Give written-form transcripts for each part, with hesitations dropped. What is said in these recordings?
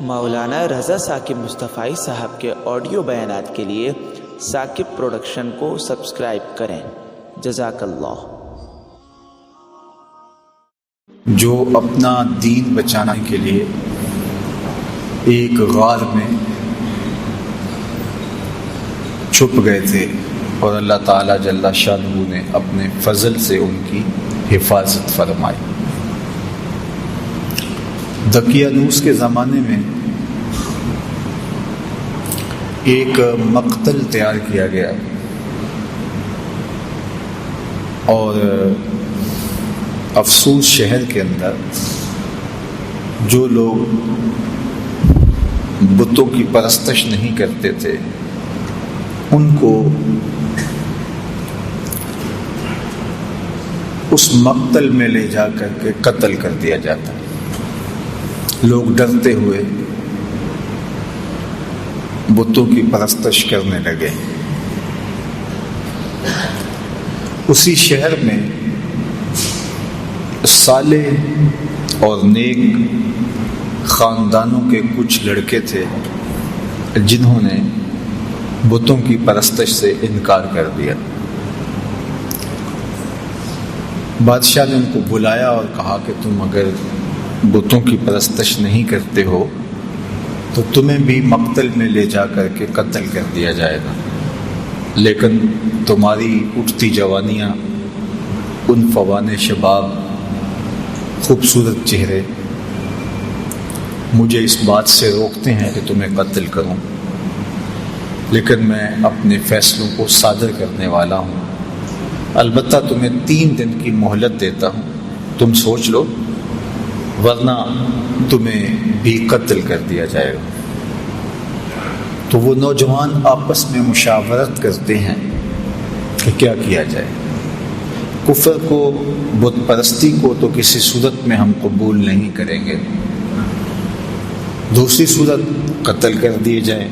مولانا رضا ثاقب مصطفی صاحب کے آڈیو بیانات کے لیے ثاقب پروڈکشن کو سبسکرائب کریں۔ جزاک اللہ۔ جو اپنا دین بچانے کے لیے ایک غار میں چھپ گئے تھے اور اللہ تعالیٰ جل شانہ نے اپنے فضل سے ان کی حفاظت فرمائی۔ دقیانوس کے زمانے میں ایک مقتل تیار کیا گیا اور افسوس شہر کے اندر جو لوگ بتوں کی پرستش نہیں کرتے تھے ان کو اس مقتل میں لے جا کر کے قتل کر دیا جاتا۔ لوگ ڈرتے ہوئے بتوں کی پرستش کرنے لگے۔ اسی شہر میں صالح اور نیک خاندانوں کے کچھ لڑکے تھے جنہوں نے بتوں کی پرستش سے انکار کر دیا۔ بادشاہ نے ان کو بلایا اور کہا کہ تم اگر بتوں کی پرستش نہیں کرتے ہو تو تمہیں بھی مقتل میں لے جا کر کے قتل کر دیا جائے گا، لیکن تمہاری اٹھتی جوانیاں، ان فوان شباب، خوبصورت چہرے مجھے اس بات سے روکتے ہیں کہ تمہیں قتل کروں، لیکن میں اپنے فیصلوں کو صادر کرنے والا ہوں۔ البتہ تمہیں 3 دن کی مہلت دیتا ہوں، تم سوچ لو ورنہ تمہیں بھی قتل کر دیا جائے گا۔ تو وہ نوجوان آپس میں مشاورت کرتے ہیں کہ کیا کیا جائے۔ کفر کو، بت پرستی کو تو کسی صورت میں ہم قبول نہیں کریں گے، دوسری صورت قتل کر دیے جائیں۔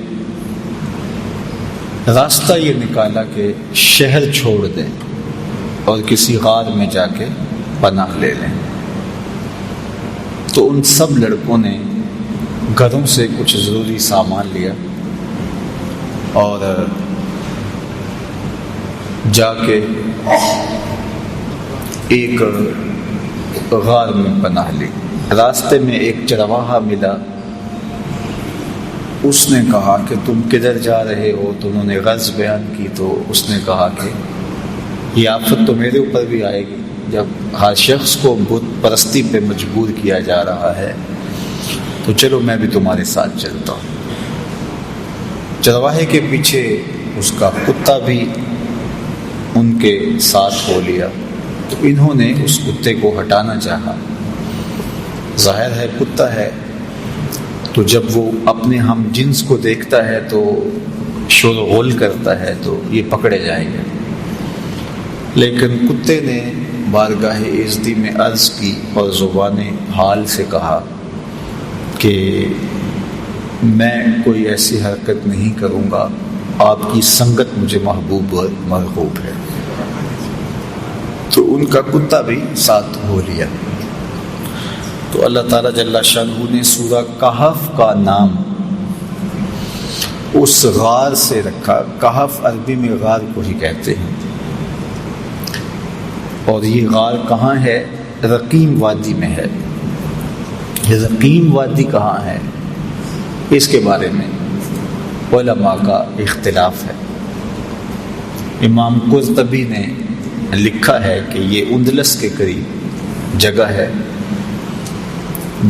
راستہ یہ نکالا کہ شہر چھوڑ دیں اور کسی غار میں جا کے پناہ لے لیں۔ تو ان سب لڑکوں نے گھروں سے کچھ ضروری سامان لیا اور جا کے ایک غار میں پناہ لی۔ راستے میں ایک چرواہا ملا، اس نے کہا کہ تم کدھر جا رہے ہو؟ تو انہوں نے غرض بیان کی تو اس نے کہا کہ یہ آفت تو میرے اوپر بھی آئے گی، جب ہر شخص کو بت پرستی پہ مجبور کیا جا رہا ہے تو چلو میں بھی تمہارے ساتھ چلتا ہوں۔ چرواہے کے پیچھے اس کا کتا بھی ان کے ساتھ ہو لیا، تو انہوں نے اس کتے کو ہٹانا چاہا۔ ظاہر ہے کتا ہے تو جب وہ اپنے ہم جنس کو دیکھتا ہے تو شور و غل کرتا ہے، تو یہ پکڑے جائیں گے۔ لیکن کتے نے بارگاہ عزتی میں عرض کی اور زبان حال سے کہا کہ میں کوئی ایسی حرکت نہیں کروں گا، آپ کی سنگت مجھے محبوب اور مرغوب ہے۔ تو ان کا کتا بھی ساتھ ہو لیا۔ تو اللہ تعالیٰ جل شانہ نے سورہ کہف کا نام اس غار سے رکھا۔ کہف عربی میں غار کو ہی کہتے ہیں، اور یہ غار کہاں ہے؟ رقیم وادی میں ہے۔ یہ رقیم وادی کہاں ہے اس کے بارے میں علماء کا اختلاف ہے۔ امام قرطبی نے لکھا ہے کہ یہ اندلس کے قریب جگہ ہے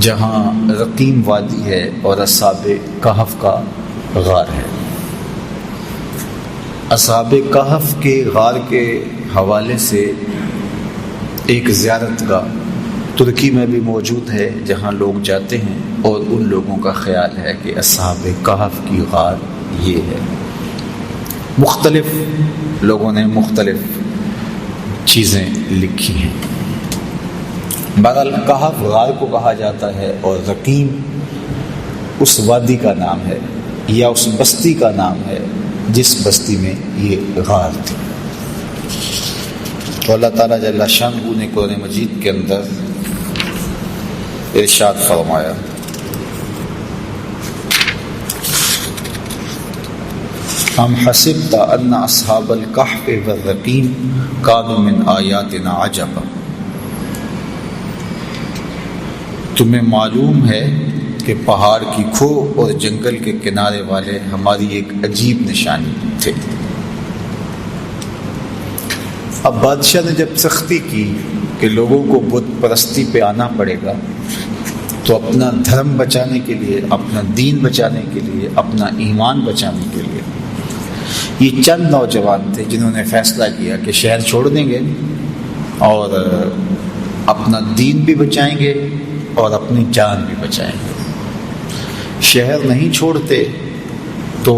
جہاں رقیم وادی ہے اور اصحاب کہف کا غار ہے۔ اصحاب کہف کے غار کے حوالے سے ایک زیارت گاہ ترکی میں بھی موجود ہے جہاں لوگ جاتے ہیں، اور ان لوگوں کا خیال ہے کہ اصحاب کہف کی غار یہ ہے۔ مختلف لوگوں نے مختلف چیزیں لکھی ہیں۔ بہرحال کہف غار کو کہا جاتا ہے، اور رقیم اس وادی کا نام ہے یا اس بستی کا نام ہے جس بستی میں یہ غار تھی۔ تو اللہ تعالیٰ جل شانہ نے قرآن مجید کے اندر ارشاد فرمایا ہم حسبت ان اصحاب الکہف والرقیم کانوا من آیاتنا عجبا، تمہیں معلوم ہے کہ پہاڑ کی کھو اور جنگل کے کنارے والے ہماری ایک عجیب نشانی تھے۔ اب بادشاہ نے جب سختی کی کہ لوگوں کو بت پرستی پہ آنا پڑے گا، تو اپنا دھرم بچانے کے لیے، اپنا دین بچانے کے لیے، اپنا ایمان بچانے کے لیے یہ چند نوجوان تھے جنہوں نے فیصلہ کیا کہ شہر چھوڑ دیں گے اور اپنا دین بھی بچائیں گے اور اپنی جان بھی بچائیں گے۔ شہر نہیں چھوڑتے تو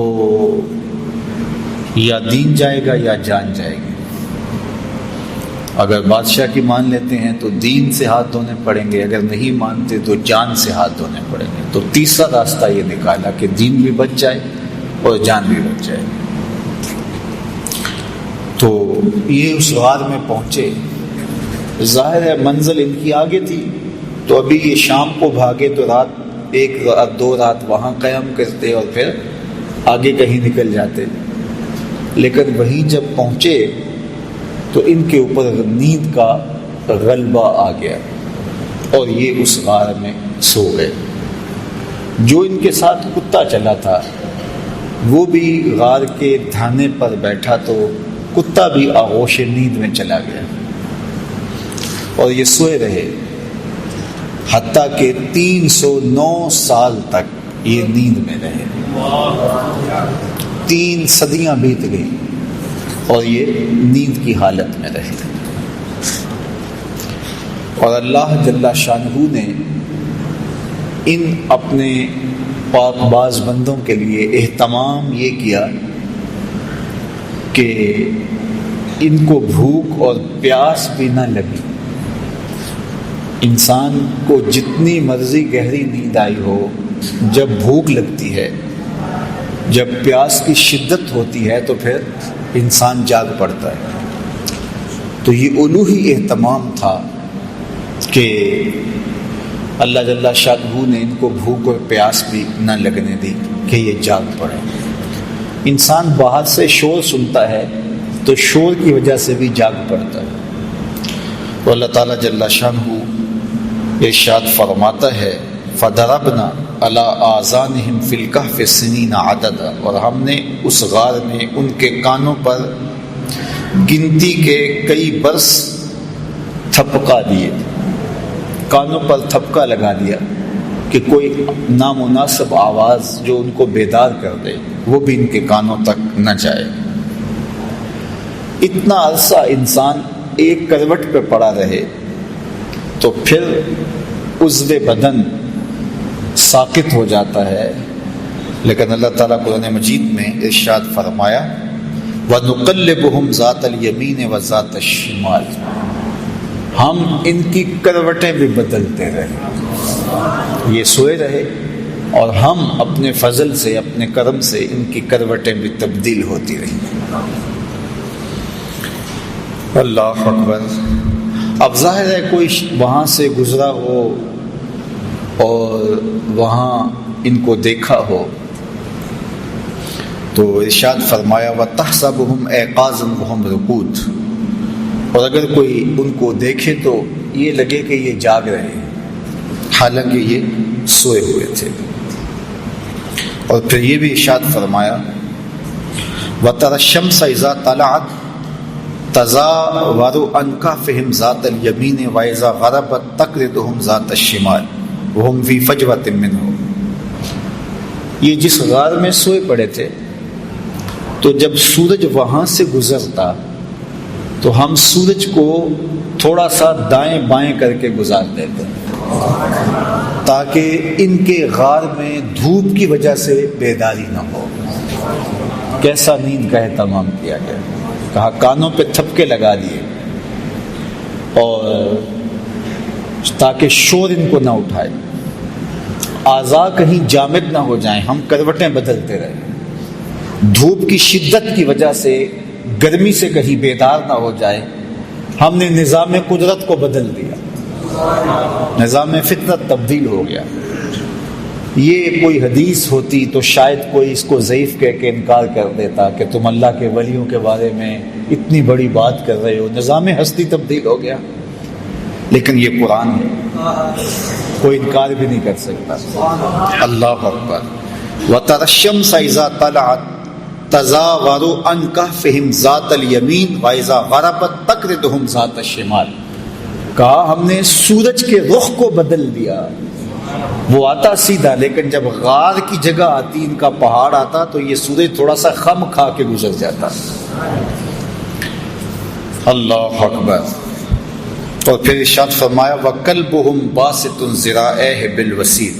یا دین جائے گا یا جان جائے گی۔ اگر بادشاہ کی مان لیتے ہیں تو دین سے ہاتھ دھونے پڑیں گے، اگر نہیں مانتے تو جان سے ہاتھ دھونے پڑیں گے۔ تو تیسرا راستہ یہ نکالا کہ دین بھی بچ جائے اور جان بھی بچ جائے۔ تو یہ اس غار میں پہنچے، ظاہر ہے منزل ان کی آگے تھی، تو ابھی یہ شام کو بھاگے تو رات، ایک رات دو رات وہاں قیام کرتے اور پھر آگے کہیں نکل جاتے۔ لیکن وہیں جب پہنچے تو ان کے اوپر نیند کا غلبہ آ گیا اور یہ اس غار میں سو گئے۔ جو ان کے ساتھ کتا چلا تھا وہ بھی غار کے دھانے پر بیٹھا، تو کتا بھی آغوش نیند میں چلا گیا اور یہ سوئے رہے، حتیٰ کہ 309 سال تک یہ نیند میں رہے۔ 3 صدیاں بیت گئی اور یہ نیند کی حالت میں رہے۔ اور اللہ جل شانہ نے ان اپنے پاک باز بندوں کے لیے اہتمام یہ کیا کہ ان کو بھوک اور پیاس بھی نہ لگی۔ انسان کو جتنی مرضی گہری نیند آئی ہو، جب بھوک لگتی ہے، جب پیاس کی شدت ہوتی ہے تو پھر انسان جاگ پڑتا ہے۔ تو یہ الوہی اہتمام تھا کہ اللہ جل شانہ نے ان کو بھوک اور پیاس بھی نہ لگنے دی کہ یہ جاگ پڑے۔ انسان باہر سے شور سنتا ہے تو شور کی وجہ سے بھی جاگ پڑتا ہے۔ تو اللہ تعالیٰ جل شانہ ارشاد فرماتا ہے فَضَرَبْنَا عَلَىٰ آذَانِهِمْ فِي الْكَهْفِ سِنِينَ عَدَدًا، اور ہم نے اس غار میں ان کے کانوں پر گنتی کے کئی برس تھپکا دیے، کانوں پر تھپکا لگا دیا کہ کوئی نامناسب آواز جو ان کو بیدار کر دے وہ بھی ان کے کانوں تک نہ جائے۔ اتنا عرصہ انسان ایک کروٹ پہ پڑا رہے تو پھر عضو بدن ساقط ہو جاتا ہے، لیکن اللہ تعالیٰ قرآن مجید میں ارشاد فرمایا وَنُقَلِّبُهُمْ ذَاتَ الْيَمِينِ وَذَاتَ الشِّمَالِ، ہم ان کی کروٹیں بھی بدلتے رہے۔ یہ سوئے رہے اور ہم اپنے فضل سے، اپنے کرم سے ان کی کروٹیں بھی تبدیل ہوتی رہیں۔ اللہ اکبر۔ اب ظاہر ہے کوئی وہاں سے گزرا ہو اور وہاں ان کو دیکھا ہو تو ارشاد فرمایا وَتَحْسَبُهُمْ أَيْقَاظًا وَهُمْ رُقُودٌ، اور اگر کوئی ان کو دیکھے تو یہ لگے کہ یہ جاگ رہے ہیں حالانکہ یہ سوئے ہوئے تھے۔ اور پھر یہ بھی ارشاد فرمایا وَتَرَى الشَّمْسَ إِذَا طَلَعَتْ تَزَاوَرُ عَنْ كَهْفِهِمْ ذَاتَ الْيَمِينِ وَإِذَا غَرَبَتْ تَقْرِضُهُمْ ذَاتَ الشِّمَالِ وَهُمْ فِي فَجْوَةٍ مِّنْهُ۔ یہ جس غار میں سوئے پڑے تھے تو جب سورج وہاں سے گزرتا تو ہم سورج کو تھوڑا سا دائیں بائیں کر کے گزار دیتے تاکہ ان کے غار میں دھوپ کی وجہ سے بیداری نہ ہو۔ کیسا نیند کا اہتمام کیا گیا، کہا کانوں پہ تھپکے لگا دیے اور تاکہ شور ان کو نہ اٹھائے، اعضاء کہیں جامد نہ ہو جائیں، ہم کروٹیں بدلتے رہے، دھوپ کی شدت کی وجہ سے گرمی سے کہیں بیدار نہ ہو جائے، ہم نے نظام قدرت کو بدل دیا، نظام فطرت تبدیل ہو گیا۔ یہ کوئی حدیث ہوتی تو شاید کوئی اس کو ضعیف کہہ کے انکار کر دیتا کہ تم اللہ کے ولیوں کے بارے میں اتنی بڑی بات کر رہے ہو، نظام ہستی تبدیل ہو گیا۔ لیکن یہ قرآن ہے، کوئی انکار بھی نہیں کر سکتا۔ اللہ اکبر۔ وَتَرَى الشَّمْسَ إِذَا طَلَعَتْ تَزَاوَرُ عَنْ كَهْفِهِمْ ذَاتَ الْيَمِينِ وَإِذَا غَرَبَتْ تَقْرِضُهُمْ ذَاتَ الشِّمَالِ۔ کہا ہم نے سورج کے رخ کو بدل دیا، وہ آتا سیدھا، لیکن جب غار کی جگہ آتی، ان کا پہاڑ آتا، تو یہ سورج تھوڑا سا خم کھا کے گزر جاتا۔ اللہ اکبر۔ اور پھر ارشاد فرمایا وَكَلْبُهُمْ بَاسِطٌ ذِرَاعَيْهِ بِالْوَسِيدِ،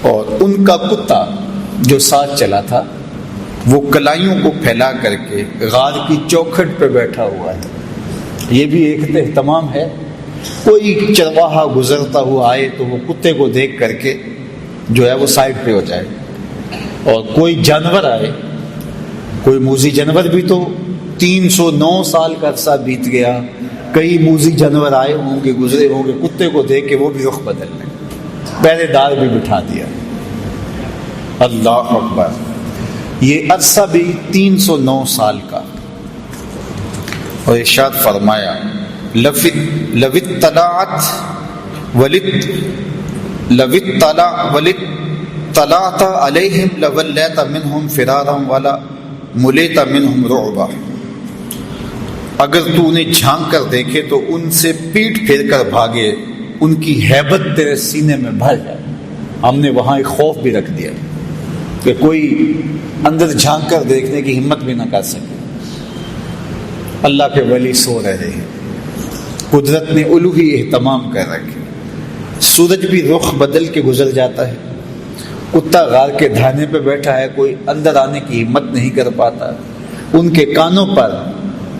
اور ان کا کتا جو ساتھ چلا تھا وہ کلائیوں کو پھیلا کر کے غار کی چوکھٹ پہ بیٹھا ہوا ہے۔ یہ بھی ایک اہتمام ہے، کوئی چرواہا گزرتا ہوا آئے تو وہ کتے کو دیکھ کر کے جو ہے وہ سائڈ پہ ہو جائے، اور کوئی جانور آئے، کوئی موذی جانور بھی تو 309 سال کا عرصہ بیت گیا، کئی موذی جانور آئے ہوں گے، گزرے ہوں گے، کتے کو دیکھ کے وہ بھی رخ بدل لیں، پہرے دار بھی بٹھا دیا۔ اللہ اکبر۔ یہ عرصہ بھی 309 سال کا۔ اور ارشاد فرمایا لَوِ اطَّلَعْتَ عَلَيْهِمْ لَوَلَّيْتَ مِنْهُمْ فِرَارًا وَلَمُلِئْتَ مِنْهُمْ رُعْبًا، اگر تو انہیں جھانک کر دیکھے تو ان سے پیٹ پھیر کر بھاگے، ان کی ہیبت تیرے سینے میں بھر جائے۔ ہم نے وہاں ایک خوف بھی رکھ دیا کہ کوئی اندر جھانک کر دیکھنے کی ہمت بھی نہ کر سکے۔ اللہ کے ولی سو رہے ہیں، قدرت نے الوہی اہتمام کر رکھے، سورج بھی رخ بدل کے گزر جاتا ہے، کتا غار کے دھانے پہ بیٹھا ہے، کوئی اندر آنے کی ہمت نہیں کر پاتا، ان کے کانوں پر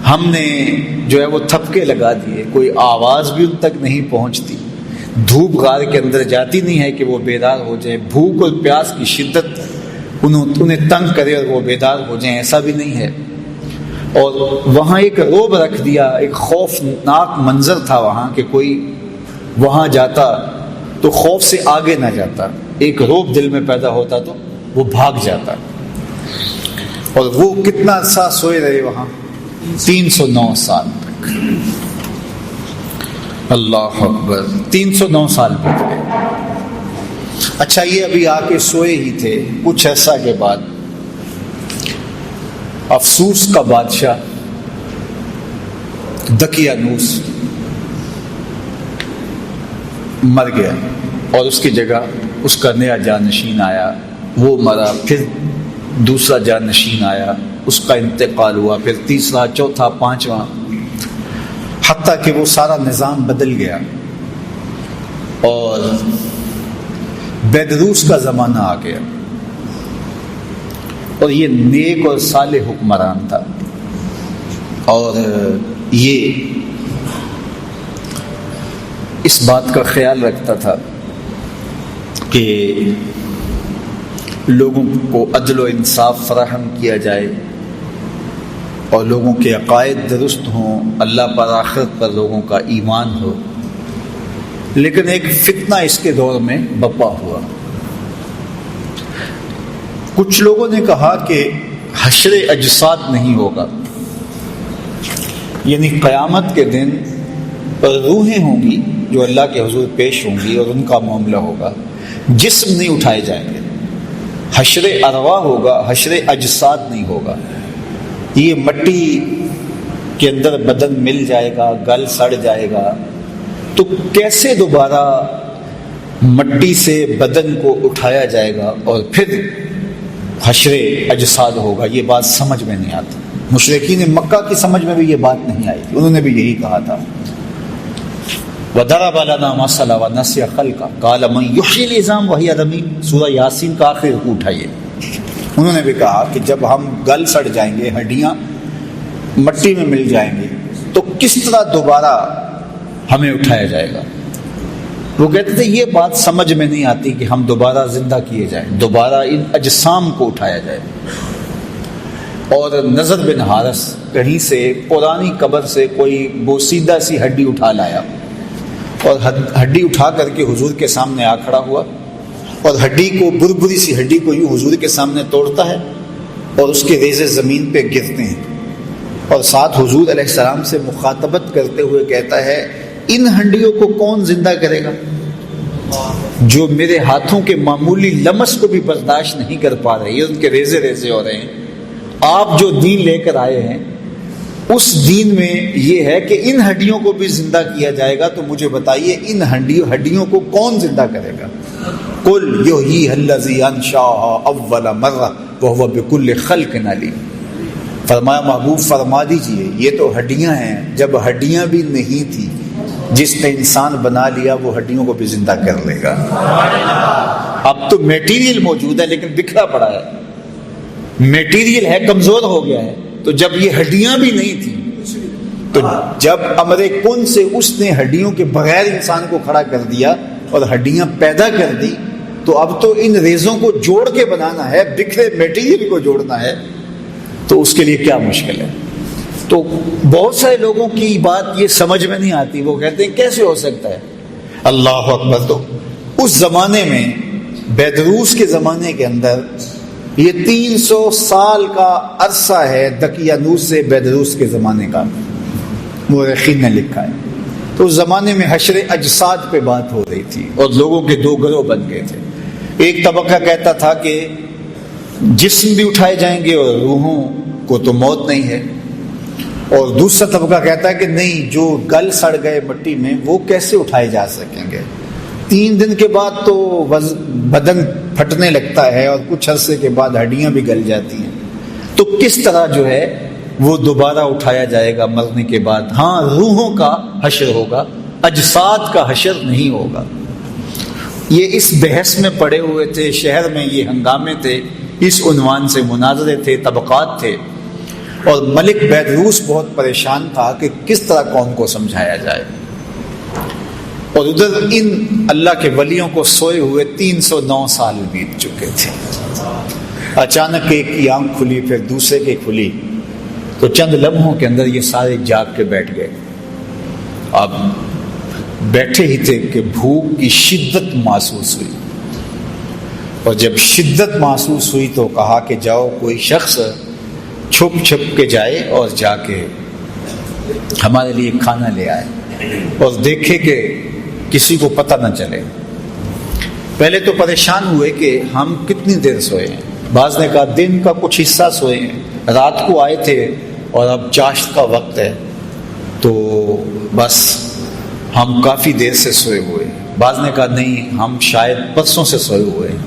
ہم نے جو ہے وہ تھپکے لگا دیے، کوئی آواز بھی ان تک نہیں پہنچتی، دھوپ غار کے اندر جاتی نہیں ہے کہ وہ بیدار ہو جائے، بھوک اور پیاس کی شدت انہیں تنگ کرے اور وہ بیدار ہو جائیں، ایسا بھی نہیں ہے۔ اور وہاں ایک روب رکھ دیا، ایک خوفناک منظر تھا وہاں کہ کوئی وہاں جاتا تو خوف سے آگے نہ جاتا، ایک روب دل میں پیدا ہوتا تو وہ بھاگ جاتا۔ اور وہ کتنا عرصہ سوئے رہے وہاں؟ 309 سال تک۔ اللہ اکبر۔ 309 سال بیت گئے۔ اچھا، یہ ابھی آ کے سوئے ہی تھے، کچھ عرصہ کے بعد افسوس کا بادشاہ دقیانوس مر گیا، اور اس کی جگہ اس کا نیا جانشین آیا، وہ مرا، پھر دوسرا جانشین آیا، اس کا انتقال ہوا، پھر تیسرا، چوتھا، پانچواں، حتیٰ کہ وہ سارا نظام بدل گیا اور بیدروس کا زمانہ آ گیا، اور یہ نیک اور صالح حکمران تھا، اور یہ اس بات کا خیال رکھتا تھا کہ لوگوں کو عدل و انصاف فراہم کیا جائے اور لوگوں کے عقائد درست ہوں، اللہ پر آخرت پر لوگوں کا ایمان ہو۔ لیکن ایک فتنہ اس کے دور میں بپا ہوا۔ کچھ لوگوں نے کہا کہ حشر اجساد نہیں ہوگا، یعنی قیامت کے دن روحیں ہوں گی جو اللہ کے حضور پیش ہوں گی اور ان کا معاملہ ہوگا، جسم نہیں اٹھائے جائیں گے، حشر ارواح ہوگا، حشر اجساد نہیں ہوگا۔ یہ مٹی کے اندر بدن مل جائے گا، گل سڑ جائے گا، تو کیسے دوبارہ مٹی سے بدن کو اٹھایا جائے گا اور پھر حشر اجساد ہوگا؟ یہ بات سمجھ میں نہیں آتی۔ مشرکین مکہ کی سمجھ میں بھی یہ بات نہیں آئی تھی، انہوں نے بھی یہی کہا تھا وَضَرَبَ لَنَا مَثَلًا وَنَسِيَ خَلْقَهُ قَالَ مَن يُحْيِي الْعِظَامَ وَهِيَ رَمِيمٌ۔ سورہ یاسین کا آخری رکوع اٹھائیے۔ انہوں نے بھی کہا کہ جب ہم گل سڑ جائیں گے، ہڈیاں مٹی میں مل جائیں گے، تو کس طرح دوبارہ ہمیں اٹھایا جائے گا؟ وہ کہتے تھے یہ بات سمجھ میں نہیں آتی کہ ہم دوبارہ زندہ کیے جائیں، دوبارہ ان اجسام کو اٹھایا جائے۔ اور نضر بن حارث کہیں سے پرانی قبر سے کوئی بوسیدہ سی ہڈی اٹھا لایا اور ہڈی اٹھا کر کے حضور کے سامنے آ کھڑا ہوا اور ہڈی کو، بربری سی ہڈی کو یوں حضور کے سامنے توڑتا ہے اور اس کے ریزے زمین پہ گرتے ہیں، اور ساتھ حضور علیہ السلام سے مخاطبت کرتے ہوئے کہتا ہے ان ہڈیوں کو کون زندہ کرے گا جو میرے ہاتھوں کے معمولی لمس کو بھی برداشت نہیں کر پا رہے، ان کے ریزے ریزے ہو رہے ہیں۔ آپ جو دین لے کر آئے ہیں اس دین میں یہ ہے کہ ان ہڈیوں کو بھی زندہ کیا جائے گا، تو مجھے بتائیے ان ہڈیوں کو کون زندہ کرے گا؟ قل یحییھا الذی انشأھا اول مرہ وہو بکل خلق علیم۔ فرمایا محبوب فرما دیجئے یہ تو ہڈیاں ہیں، جب ہڈیاں بھی نہیں تھی جس نے انسان بنا لیا وہ ہڈیوں کو بھی زندہ کر لے گا۔ اب تو میٹیریل موجود ہے لیکن بکھرا پڑا ہے، میٹیریل ہے کمزور ہو گیا ہے، تو جب یہ ہڈیاں بھی نہیں تھی تو جب امر کن سے اس نے ہڈیوں کے بغیر انسان کو کھڑا کر دیا اور ہڈیاں پیدا کر دی، تو اب تو ان ریزوں کو جوڑ کے بنانا ہے، بکھرے میٹیریل کو جوڑنا ہے، تو اس کے لیے کیا مشکل ہے؟ تو بہت سارے لوگوں کی بات یہ سمجھ میں نہیں آتی، وہ کہتے ہیں کیسے ہو سکتا ہے؟ اللہ اکبر۔ تو اس زمانے میں بیدروس کے زمانے کے اندر یہ 300 سال کا عرصہ ہے دقیانوس سے بیدروس کے زمانے کا، مورخین نے لکھا ہے۔ تو اس زمانے میں حشر اجساد پہ بات ہو رہی تھی اور لوگوں کے دو گروہ بن گئے تھے۔ ایک طبقہ کہتا تھا کہ جسم بھی اٹھائے جائیں گے اور روحوں کو تو موت نہیں ہے، اور دوسرا طبقہ کہتا ہے کہ نہیں، جو گل سڑ گئے مٹی میں وہ کیسے اٹھائے جا سکیں گے، 3 دن کے بعد تو بدن پھٹنے لگتا ہے اور کچھ عرصے کے بعد ہڈیاں بھی گل جاتی ہیں، تو کس طرح جو ہے وہ دوبارہ اٹھایا جائے گا مرنے کے بعد؟ ہاں، روحوں کا حشر ہوگا، اجساد کا حشر نہیں ہوگا۔ یہ اس بحث میں پڑے ہوئے تھے، شہر میں یہ ہنگامے تھے، اس عنوان سے مناظرے تھے، طبقات تھے، اور ملک بیدروس بہت پریشان تھا کہ کس طرح قوم کو سمجھایا جائے، اور ادھر ان اللہ کے ولیوں کو سوئے ہوئے 309 سال بیت چکے تھے۔ اچانک ایک کی آنکھ کھلی، پھر دوسرے کی کھلی، تو چند لمحوں کے اندر یہ سارے جاگ کے بیٹھ گئے۔ اب بیٹھے ہی تھے کہ بھوک کی شدت محسوس ہوئی، اور جب شدت محسوس ہوئی تو کہا کہ جاؤ کوئی شخص چھپ چھپ کے جائے اور جا کے ہمارے لیے کھانا لے آئے اور دیکھے کہ کسی کو پتہ نہ چلے۔ پہلے تو پریشان ہوئے کہ ہم کتنی دیر سوئے ہیں، بعض نے کہا دن کا کچھ حصہ سوئے ہیں، رات کو آئے تھے اور اب چاشت کا وقت ہے تو بس ہم کافی دیر سے سوئے ہوئے ہیں، بعض نے کہا نہیں ہم شاید پرسوں سے سوئے ہوئے ہیں۔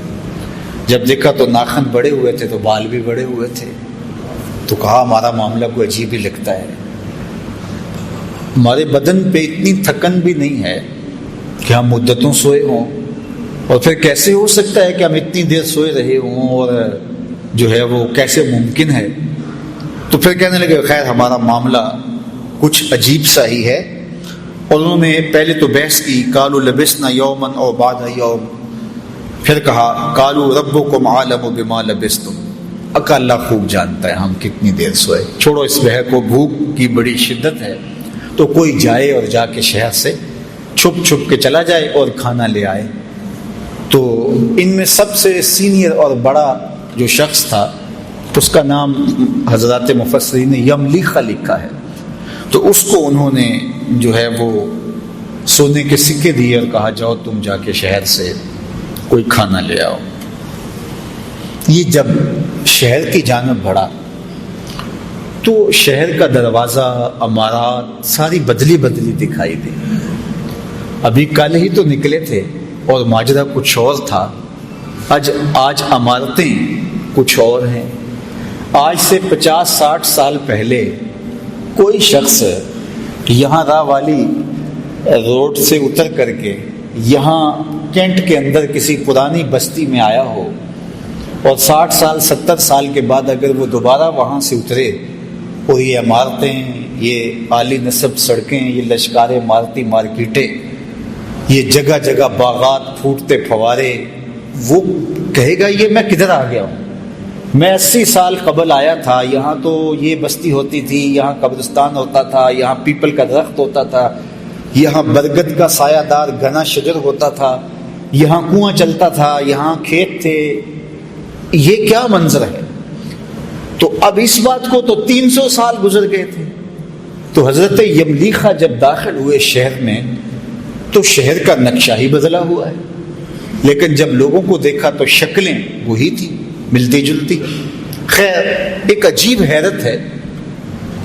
جب دیکھا تو ناخن بڑے ہوئے تھے تو بال بھی بڑے ہوئے تھے، تو کہا ہمارا معاملہ کوئی عجیب ہی لگتا ہے، ہمارے بدن پہ اتنی تھکن بھی نہیں ہے کہ ہم مدتوں سوئے ہوں، اور پھر کیسے ہو سکتا ہے کہ ہم اتنی دیر سوئے رہے ہوں، اور جو ہے وہ کیسے ممکن ہے؟ تو پھر کہنے لگے خیر ہمارا معاملہ کچھ عجیب سا ہی ہے، اور انہوں نے پہلے تو بحث کی، قالوا لبسنا یوما او بعد یوم، پھر کہا قالوا ربکم عالم بما لبستم، اکا اللہ خوب جانتا ہے ہم کتنی دیر سوئے، چھوڑو اس بحث کو، بھوک کی بڑی شدت ہے تو کوئی جائے اور جا کے شہر سے چھپ چھپ کے چلا جائے اور کھانا لے آئے۔ تو ان میں سب سے سینئر اور بڑا جو شخص تھا اس کا نام حضرات مفسرین نے یملیخہ لکھا ہے، تو اس کو انہوں نے جو ہے وہ سونے کے سکے دیے اور کہا جاؤ تم جا کے شہر سے کوئی کھانا لے آؤ۔ یہ جب شہر کی جانب بڑھا تو شہر کا دروازہ، عمارات ساری بدلی بدلی دکھائی دی۔ ابھی کل ہی تو نکلے تھے اور ماجرا کچھ اور تھا، آج عمارتیں کچھ اور ہیں۔ آج سے 50-60 سال پہلے کوئی شخص یہاں راہ والی روڈ سے اتر کر کے یہاں کینٹ کے اندر کسی پرانی بستی میں آیا ہو اور 60 سال 70 سال کے بعد اگر وہ دوبارہ وہاں سے اترے اور یہ عمارتیں، یہ عالی نصب سڑکیں، یہ لشکار عمارتی مارکیٹیں، یہ جگہ جگہ باغات، پھوٹتے فوارے، وہ کہے گا یہ میں کدھر آ گیا ہوں؟ میں 80 سال قبل آیا تھا، یہاں تو یہ بستی ہوتی تھی، یہاں قبرستان ہوتا تھا، یہاں پیپل کا درخت ہوتا تھا، یہاں برگد کا سایہ دار گھنا شجر ہوتا تھا، یہاں کنواں چلتا تھا، یہاں کھیت تھے، یہ کیا منظر ہے؟ تو اب اس بات کو تو 300 سال گزر گئے تھے۔ تو حضرت یملیخا جب داخل ہوئے شہر میں تو شہر کا نقشہ ہی بدلا ہوا ہے، لیکن جب لوگوں کو دیکھا تو شکلیں وہی تھی، ملتی جلتی۔ خیر، ایک عجیب حیرت ہے،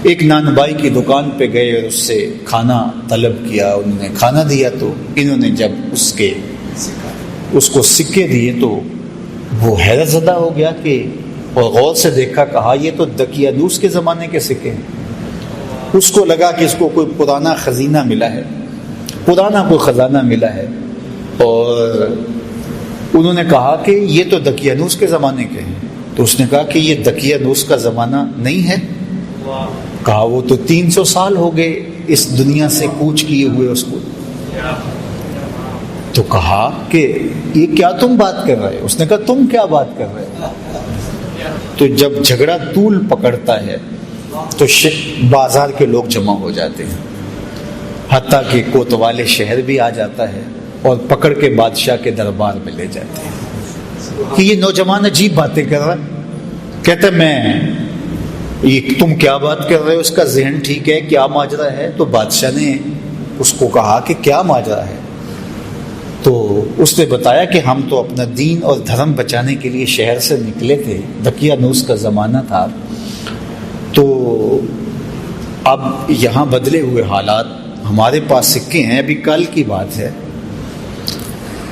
ایک نانبائی کی دکان پہ گئے اور اس سے کھانا طلب کیا، انہوں نے کھانا دیا تو انہوں نے جب اس کو سکے دیے تو وہ حیرت زدہ ہو گیا کہ، اور غور سے دیکھا، کہا یہ تو دقیانوس کے زمانے کے سکے ہیں۔ اس کو لگا کہ اس کو کوئی پرانا خزینہ ملا ہے، پرانا کوئی خزانہ ملا ہے، اور انہوں نے کہا کہ یہ تو دقیانوس کے زمانے کے ہیں۔ تو اس نے کہا کہ یہ دقیانوس کا زمانہ نہیں ہے۔ کہا وہ تو 300 سال ہو گئے اس دنیا سے کوچ کیے ہوئے اس کو۔ تو کہا کہ یہ کیا تم بات کر رہے؟ اس نے کہا تم کیا بات کر رہے؟ تو جب جھگڑا طول پکڑتا ہے تو بازار کے لوگ جمع ہو جاتے ہیں، حتیٰ کہ کوتوال شہر بھی آ جاتا ہے اور پکڑ کے بادشاہ کے دربار میں لے جاتے ہیں کہ یہ نوجوان عجیب باتیں کر رہا ہے۔ کہتے میں یہ تم کیا بات کر رہے ہو، اس کا ذہن ٹھیک ہے، کیا ماجرا ہے؟ تو بادشاہ نے اس کو کہا کہ کیا ماجرا ہے؟ تو اس نے بتایا کہ ہم تو اپنا دین اور دھرم بچانے کے لیے شہر سے نکلے تھے، دقیانوس کا زمانہ تھا، تو اب یہاں بدلے ہوئے حالات، ہمارے پاس سکے ہیں، ابھی کل کی بات ہے۔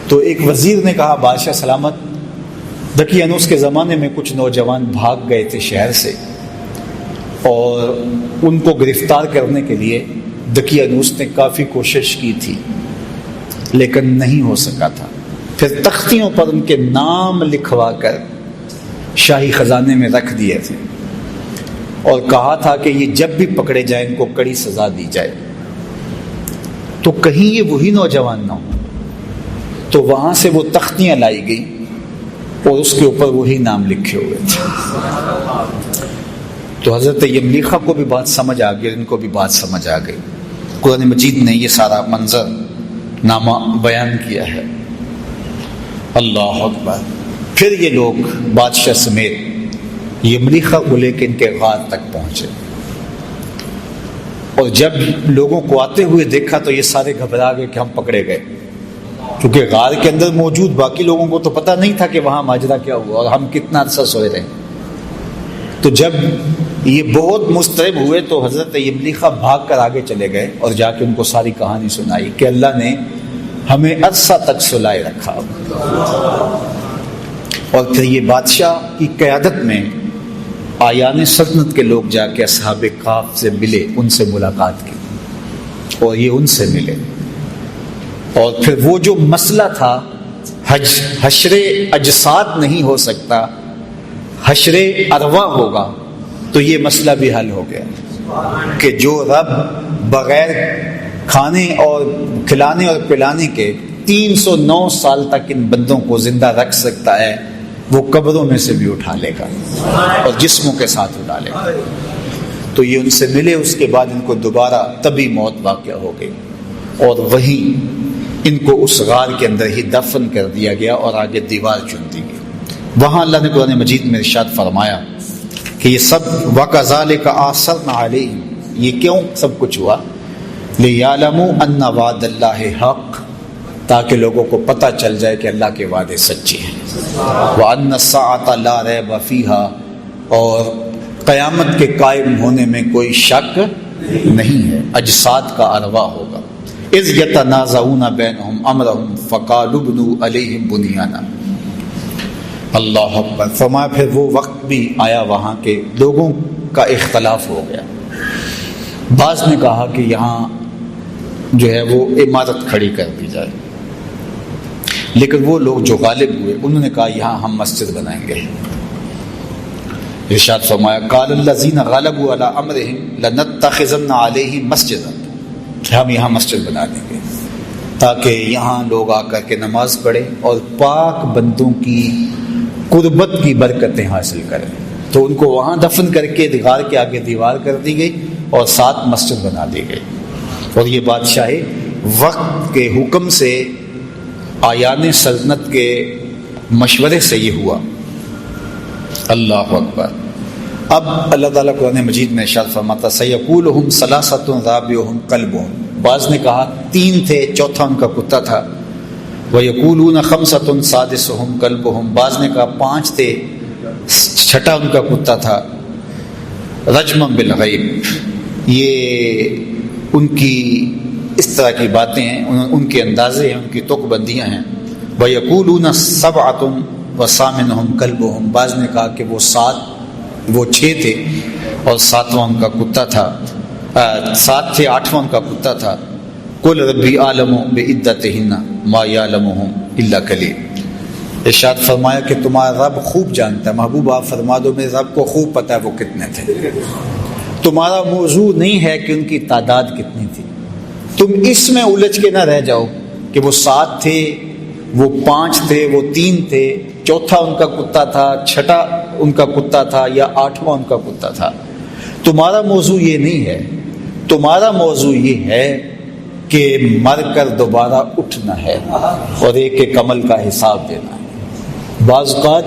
تو ایک وزیر نے کہا بادشاہ سلامت، دقیانوس کے زمانے میں کچھ نوجوان بھاگ گئے تھے شہر سے، اور ان کو گرفتار کرنے کے لیے دقیانوس نے کافی کوشش کی تھی لیکن نہیں ہو سکا تھا۔ پھر تختیوں پر ان کے نام لکھوا کر شاہی خزانے میں رکھ دیے تھے اور کہا تھا کہ یہ جب بھی پکڑے جائیں ان کو کڑی سزا دی جائے۔ تو کہیں یہ وہی نوجوان نہ ہو، تو وہاں سے وہ تختیاں لائی گئی اور اس کے اوپر وہی نام لکھے ہوئے تھے۔ تو حضرت یملیخا کو بھی بات سمجھ آ گئی اور ان کو بھی بات سمجھ آ گئی۔ قرآن مجید نے یہ سارا منظر نامہ بیان کیا ہے۔ اللہ اکبر۔ پھر یہ لوگ بادشاہ سمیت یملیخا کو لے کے ان کے غار تک پہنچے، اور جب لوگوں کو آتے ہوئے دیکھا تو یہ سارے گھبرا گئے کہ ہم پکڑے گئے، کیونکہ غار کے اندر موجود باقی لوگوں کو تو پتہ نہیں تھا کہ وہاں ماجرا کیا ہوا اور ہم کتنا عرصہ سوئے رہے۔ تو جب یہ بہت مضطرب ہوئے تو حضرت یملیخا بھاگ کر آگے چلے گئے اور جا کے ان کو ساری کہانی سنائی کہ اللہ نے ہمیں عرصہ تک سلائے رکھا۔ اور پھر یہ بادشاہ کی قیادت میں آیان سلطنت کے لوگ جا کے اصحاب کہف سے ملے، ان سے ملاقات کی اور یہ ان سے ملے، اور پھر وہ جو مسئلہ تھا حشر اجساد نہیں ہو سکتا، حشر ارواح ہوگا، تو یہ مسئلہ بھی حل ہو گیا کہ جو رب بغیر کھانے اور کھلانے اور پلانے کے 309 سال تک ان بندوں کو زندہ رکھ سکتا ہے، وہ قبروں میں سے بھی اٹھا لے گا اور جسموں کے ساتھ اٹھا لے گا۔ تو یہ ان سے ملے، اس کے بعد ان کو دوبارہ طبی موت واقع ہو گئی اور وہیں ان کو اس غار کے اندر ہی دفن کر دیا گیا اور آگے دیوار چن دی گئی۔ وہاں اللہ نے قرآن مجید میں ارشاد فرمایا کہ یہ سب وَكَذَلِكَ أَعْثَرْنَا عَلَيْهِمْ، یہ کیوں سب کچھ ہوا؟ لِيَعْلَمُوا أَنَّ وَعْدَ اللَّهِ حَقٌّ، تاکہ لوگوں کو پتہ چل جائے کہ اللہ کے وعدے سچے ہیں۔ وَأَنَّ السَّاعَةَ لَا رَيْبَ فِيهَا، اور قیامت کے قائم ہونے میں کوئی شک نہیں ہے، اجساد کا ارواح ہوگا۔ اذ یتنازعون بینہم امرہم فقالوا ابنوا علیہم بنیانا۔ اللہ اکبر۔ فرمایا پھر وہ وقت بھی آیا وہاں کے لوگوں کا اختلاف ہو گیا۔ بعض نے کہا کہ یہاں جو ہے وہ عمارت کھڑی کر دی جائے، لیکن وہ لوگ جو غالب ہوئے انہوں نے کہا یہاں ہم مسجد بنائیں گے۔ ارشاد فرمایا قال الذین غلبوا علی امرہم لنتخذن علیہم مسجدا، ہم یہاں مسجد بنا دیں گے تاکہ یہاں لوگ آ کر کے نماز پڑھیں اور پاک بندوں کی قربت کی برکتیں حاصل کریں۔ تو ان کو وہاں دفن کر کے غار کے آگے دیوار کر دی گئی اور ساتھ مسجد بنا دی گئی، اور یہ بادشاہ وقت کے حکم سے آیان سلطنت کے مشورے سے یہ ہوا۔ اللہ اکبر۔ اب اللہ تعالیٰ قرآن مجید میں ارشاد فرماتا سیقولہم ثلاثۃ رابعہم کلبہم، بعض نے کہا 3 تھے چوتھا ان کا کتا تھا، ویقولون خمسۃ سادسہم کلبہم، بعض نے کہا 5 تھے چھٹا ان کا کتا تھا، رجما بالغیب۔ یہ ان کی اس طرح کی باتیں ہیں، ان کے اندازے ہیں، ان کی تک بندیاں ہیں۔ ویقولون سبعۃ وثامنہم کلبہم، بعض نے کہا کہ وہ 6 تھے اور 7واں ان کا کتا تھا، 7 تھے 8واں ان کا کتا تھا۔ قل ربی اعلم بعدتہن ما یعلمہم الا قلیل، ارشاد فرمایا کہ تمہارا رب خوب جانتا ہے، محبوب آپ فرما دو میرے رب کو خوب پتہ ہے وہ کتنے تھے۔ تمہارا موضوع نہیں ہے کہ ان کی تعداد کتنی تھی، تم اس میں الجھ کے نہ رہ جاؤ کہ وہ 7 تھے، وہ 5 تھے، وہ 3 تھے، چوتھا ان کا کتا تھا، چھٹا ان کا کتا تھا یا 8واں ان کا کتا تھا۔ تمہارا موضوع یہ نہیں ہے، تمہارا موضوع یہ ہے کہ مر کر دوبارہ اٹھنا ہے اور ایک ایک عمل کا حساب دینا ہے۔ بعض اوقات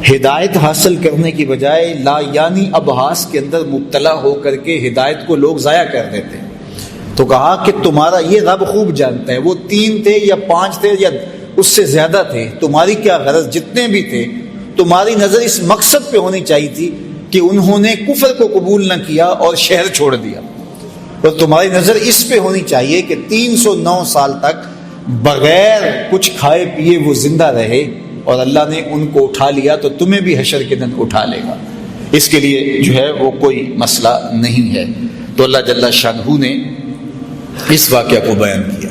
ہدایت حاصل کرنے کی بجائے لا یعنی ابحاث کے اندر مبتلا ہو کر کے ہدایت کو لوگ ضائع کر دیتے ہیں۔ تو کہا کہ تمہارا یہ رب خوب جانتا ہے، وہ 3 تھے یا 5 تھے یا اس سے زیادہ تھے، تمہاری کیا غرض، جتنے بھی تھے تمہاری نظر اس مقصد پہ ہونی چاہیے تھی کہ انہوں نے کفر کو قبول نہ کیا اور شہر چھوڑ دیا، اور تمہاری نظر اس پہ ہونی چاہیے کہ 309 سال تک بغیر کچھ کھائے پیے وہ زندہ رہے اور اللہ نے ان کو اٹھا لیا تو تمہیں بھی حشر کے دن اٹھا لے گا۔ اس کے لیے جو ہے وہ کوئی مسئلہ نہیں ہے۔ تو اللہ جل شانہ نے اس واقعہ کو بیان کیا۔